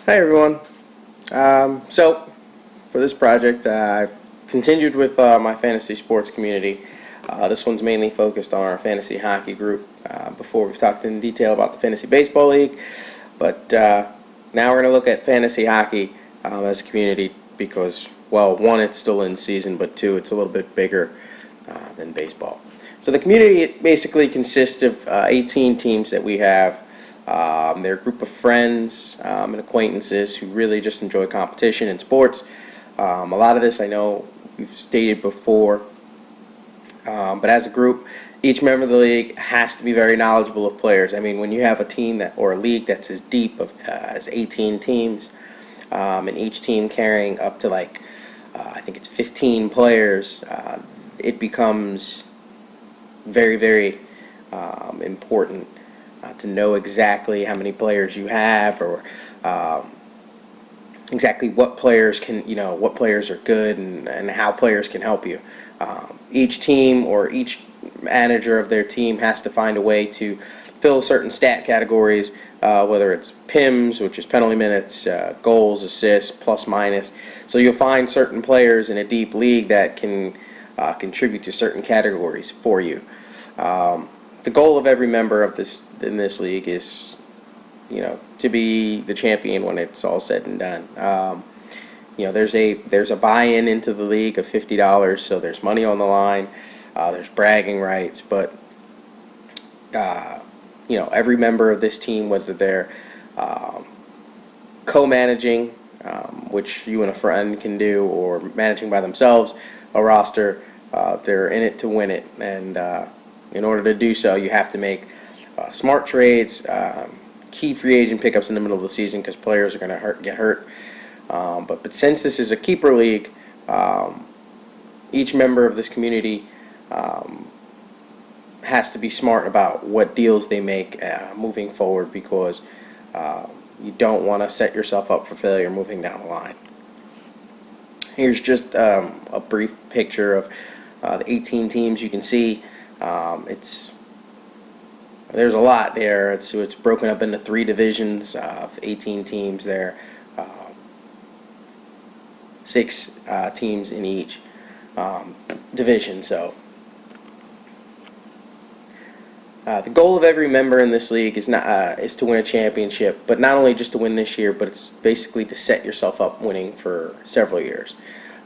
Hi everyone. So for this project, I've continued with my fantasy sports community. This one's mainly focused on our fantasy hockey group. Before we've talked in detail about the fantasy baseball league, but now we're going to look at fantasy hockey as a community because, well, one, it's still in season, but two, it's a little bit bigger than baseball. So the community basically consists of 18 teams that we have. They're a group of friends and acquaintances who really just enjoy competition in sports. A lot of this I know we've stated before, but as a group, each member of the league has to be very knowledgeable of players. I mean, when you have a team that or a league that's as deep as 18 teams, and each team carrying up to I think it's 15 players, it becomes very, very important to know exactly how many players you have, or exactly what players what players are good, and how players can help you. Each team or each manager of their team has to find a way to fill certain stat categories, whether it's PIMS, which is penalty minutes, goals, assists, plus minus. So you'll find certain players in a deep league that can contribute to certain categories for you. The goal of every member of this league is, to be the champion when it's all said and done. There's a buy-in into the league of $50, so there's money on the line. There's bragging rights, but every member of this team, whether they're co-managing, which you and a friend can do, or managing by themselves a roster, they're in it to win it, and in order to do so, you have to make smart trades, key free agent pickups in the middle of the season because players are going to get hurt. But since this is a keeper league, each member of this community has to be smart about what deals they make moving forward, because you don't want to set yourself up for failure moving down the line. Here's just a brief picture of the 18 teams. You can see there's a lot there. It's broken up into 3 divisions of 18 teams there, 6 teams in each division. So the goal of every member in this league is to win a championship, but not only just to win this year, but it's basically to set yourself up winning for several years.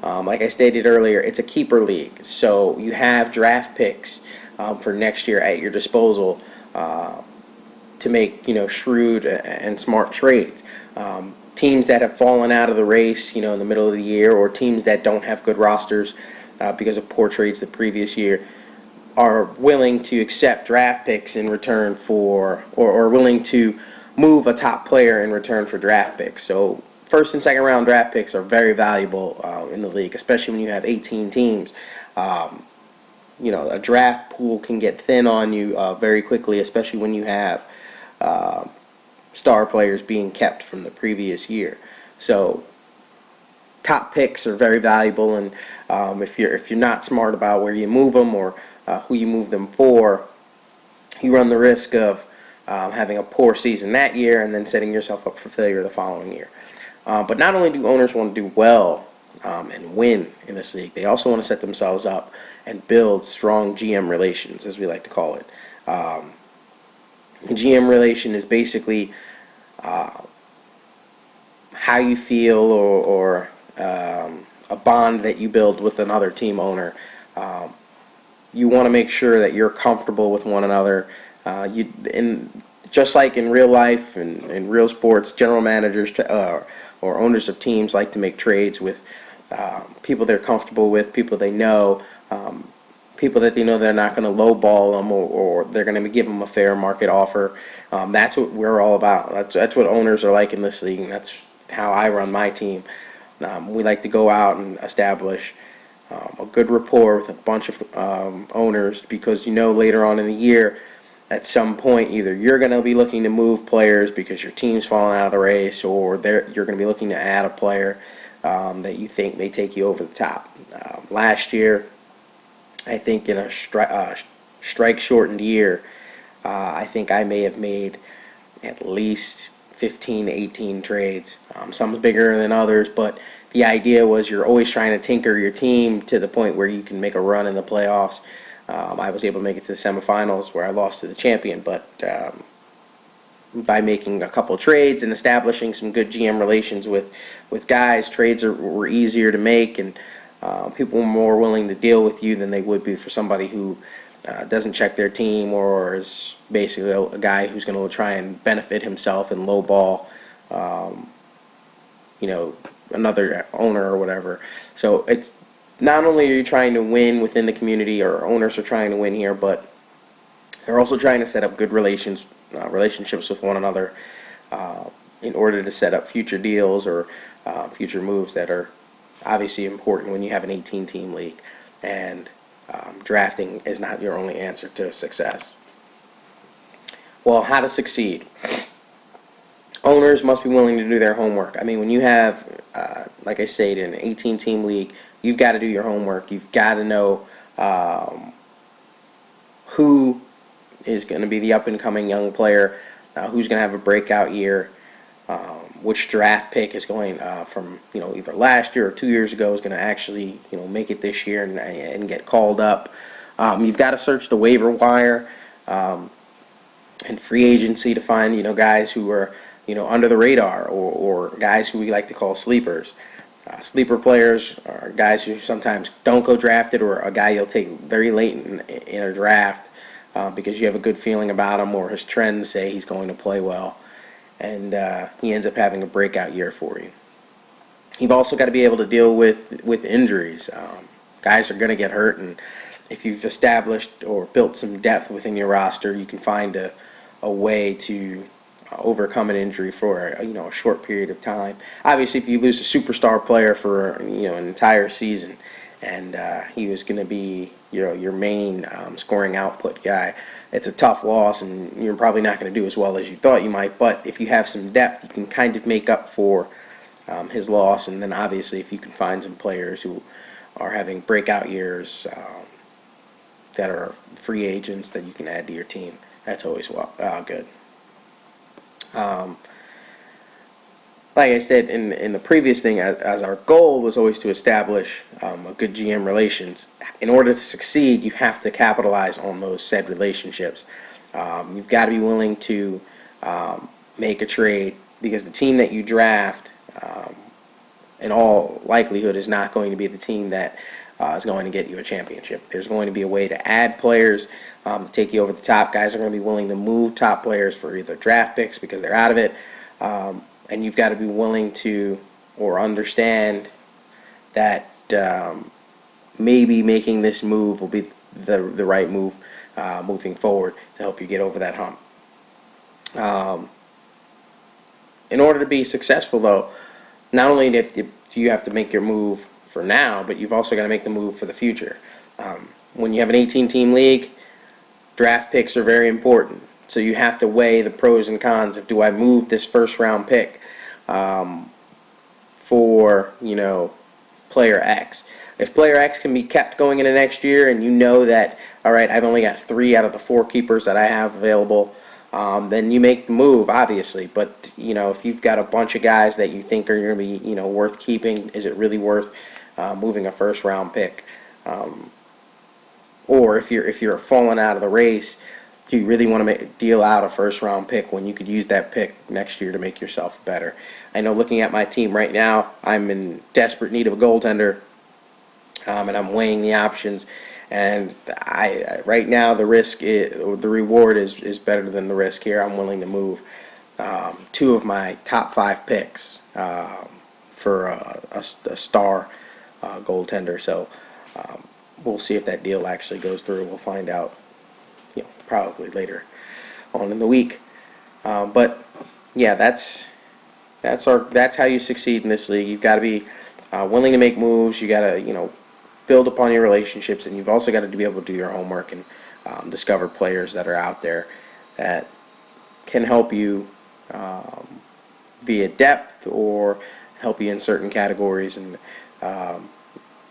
Like I stated earlier, it's a keeper league, so you have draft picks for next year at your disposal to make shrewd and smart trades. Teams that have fallen out of the race in the middle of the year, or teams that don't have good rosters because of poor trades the previous year, are willing to accept draft picks in return for, or willing to move a top player in return for draft picks. So first and second round draft picks are very valuable in the league, especially when you have 18 teams. A draft pool can get thin on you very quickly, especially when you have star players being kept from the previous year. So top picks are very valuable, and if you're not smart about where you move them, or who you move them for, you run the risk of having a poor season that year and then setting yourself up for failure the following year. But not only do owners want to do well and win in this league, they also want to set themselves up and build strong GM relations, as we like to call it. The GM relation is basically how you feel, or a bond that you build with another team owner. You want to make sure that you're comfortable with one another. Just like in real life and in real sports, general managers or owners of teams like to make trades with people they're comfortable with, people they know, people that they know they're not going to lowball them, or they're going to give them a fair market offer. That's what we're all about. That's what owners are like in this league, and that's how I run my team. We like to go out and establish a good rapport with a bunch of owners, because later on in the year, at some point, either you're going to be looking to move players because your team's falling out of the race, or you're going to be looking to add a player that you think may take you over the top. Last year, I think in a strike-shortened year, I think I may have made at least 15 to 18 trades. Some bigger than others, but the idea was you're always trying to tinker your team to the point where you can make a run in the playoffs. I was able to make it to the semifinals where I lost to the champion, but by making a couple trades and establishing some good GM relations with guys, trades were easier to make, and people were more willing to deal with you than they would be for somebody who doesn't check their team or is basically a guy who's going to try and benefit himself and lowball, another owner or whatever. So it's not only are you trying to win within the community, or owners are trying to win here, but they're also trying to set up good relationships with one another in order to set up future deals or future moves that are obviously important when you have an 18-team league. And drafting is not your only answer to success. Well, how to succeed? Owners must be willing to do their homework. I mean, when you have, like I said, an 18-team league, you've got to do your homework. You've got to know who is going to be the up-and-coming young player, who's going to have a breakout year, which draft pick is going from either last year or 2 years ago is going to actually make it this year and get called up. You've got to search the waiver wire and free agency to find guys who are under the radar, or guys who we like to call sleepers. Sleeper players are guys who sometimes don't go drafted, or a guy you'll take very late in a draft because you have a good feeling about him, or his trends say he's going to play well, and he ends up having a breakout year for you. You've also got to be able to deal with injuries. Guys are going to get hurt, and if you've established or built some depth within your roster, you can find a way to overcome an injury for a short period of time. Obviously, if you lose a superstar player for an entire season, and he was going to be your main scoring output guy, it's a tough loss, and you're probably not going to do as well as you thought you might. But if you have some depth, you can kind of make up for his loss. And then obviously, if you can find some players who are having breakout years that are free agents that you can add to your team, that's always good. Like I said in the previous thing, as our goal was always to establish a good GM relations. In order to succeed, you have to capitalize on those said relationships. You've got to be willing to make a trade, because the team that you draft, in all likelihood, is not going to be the team that is going to get you a championship. There's going to be a way to add players to take you over the top. Guys are going to be willing to move top players for either draft picks because they're out of it, and you've got to be willing to or understand that maybe making this move will be the right move moving forward to help you get over that hump. In order to be successful, though, not only do you have to make your move for now, but you've also got to make the move for the future. When you have an 18-team league, draft picks are very important. So you have to weigh the pros and cons of, do I move this first-round pick for, player X? If player X can be kept going into next year, and you know that, all right, I've only got 3 out of the 4 keepers that I have available, then you make the move, obviously. But if you've got a bunch of guys that you think are going to be worth keeping, is it really worth moving a first-round pick? Or if you're falling out of the race, do you really want to deal out a first-round pick when you could use that pick next year to make yourself better? I know, looking at my team right now, I'm in desperate need of a goaltender, and I'm weighing the options. And right now, the reward is better than the risk here. I'm willing to move 2 of my top 5 picks for a star goaltender. So we'll see if that deal actually goes through. We'll find out, probably later on in the week. But yeah, that's how you succeed in this league. You've got to be willing to make moves. You got to build upon your relationships, and you've also got to be able to do your homework and discover players that are out there that can help you via depth or help you in certain categories, and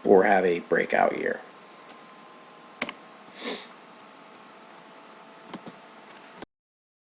or have a breakout year.